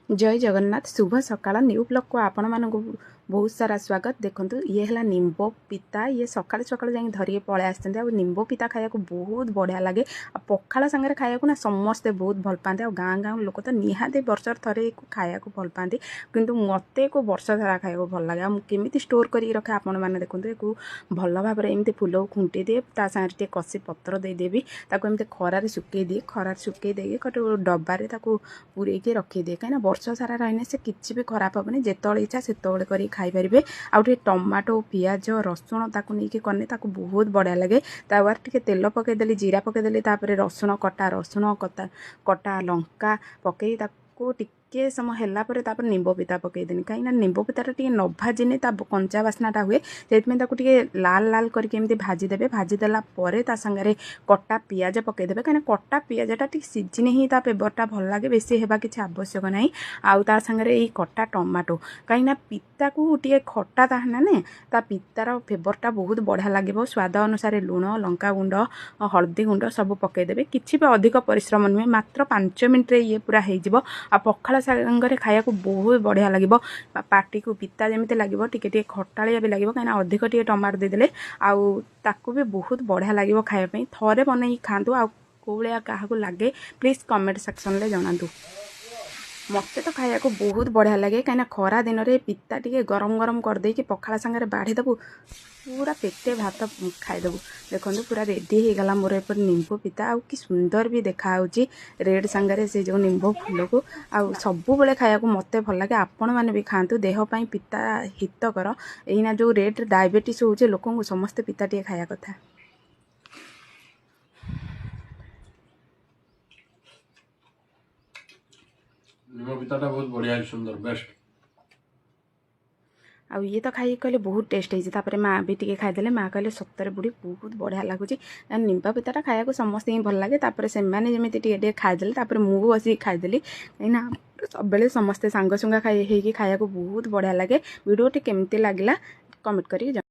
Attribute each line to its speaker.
Speaker 1: जय जगन्नाथ शुभ सकाळ new blog को आपण मानक बहुत सारा स्वागत। देखो ये है निंब पिता ये सका सका जा धरिए पलि आसते निंब पिता खाया बहुत बढ़िया लगे। पखाड़ सांगे खाया ना समस्ते बहुत भल पाते। गाँ गाँ लोक तो निहाती वर्ष थे खाया भल पाती कि मत को वर्ष सारा खाया भल लगे। केमी स्टोर कर रखे आपण मैंने देखो भल भाव में एमती फूल को खुंटी दिए ता सागे कषि पत्र देदेवी एमती खरार सुखे दिए खरार सुखे दे गोटे डबारे पूरे रखीदिए कहीं वर्ष सारा रही से किसी भी खराब हेनी जिते इच्छा से कर खाईपारे। आउे टमाटो पियाज रसुण ताकू नहीं कने ताकू बहुत बढ़िया लगे। तावार टिके तेल पकईदेली जीरा पकईदेली रसुण कटा लंका पकई टिके समय है निंब पिता पकईदेनी कहीं निंब पिता टे न भाजिनी कंचा बास्नाटा हुए से लाल लाल करके भाजीदेवे। भाजीदेला सागर कटा पियाज पकईदेवे कहीं कटा पियाजटा टी सीझिने ही फ्लेवरटा भल लगे बेसी हेबा किसी आवश्यक नहीं। आउ ता संगे ये कटा टमाटो कहीं पिता को टे खटा ताहना ने ता पितार फ्लेवरटा बहुत बढ़िया लगे। स्वाद अनुसार लुण लंका गुंड हल्दी गुंड सब पकईदेवे किसी भी अधिक परिश्रम नुहे मात्र 5 मिनट ये पूरा हो पखाड़ सांगे खाया बहुत बढ़िया लगे। पार्टी को पिता जमी लगे टे खटालिया भी लगे कहीं अधिक टे टमाटो देदेले आउ भी बहुत बढ़िया लगे खायापी। थरे बनई खातु आ कौलिया क्या लगे प्लीज कमेंट सेक्शन में जनातु। मत तो खाया बहुत बढ़िया लगे कहीं खरा दिन में पिता टे गरम गरम करदे पखाड़ सांगे बाढ़ीदेबू पूरा पेटे भात खाईदेबू। देखो पूरा रेडी हो गला मोर एप निंब पिता आउ कि सुंदर भी देखा रेड सांगे से जो निंब फूल को आउ सब बेले खाया मत भल लगे। आपण मैंने भी खातु देहपाई पिता हितकर एना जो रेट डायबिटीज हो लोक समस्ते पिता टे खाया कथा।
Speaker 2: निंब पिताटा बहुत बढ़िया सुंदर बेस्ट।
Speaker 1: आ ये तो खाई कहले बहुत टेस्ट होती माँ भी टे खाईदे माँ कहले सप्तर बुढ़ी बहुत बढ़िया लगुच निंबा पिताटा खाया समस्त ही भल लगे। से जमी टे खाईदे मुझे बस खाईदेली कहीं सब बेले समस्ते सांगसुंगा खाई खाया बहुत बढ़िया लगे। वीडियो टे केमती लगे कमेंट करी।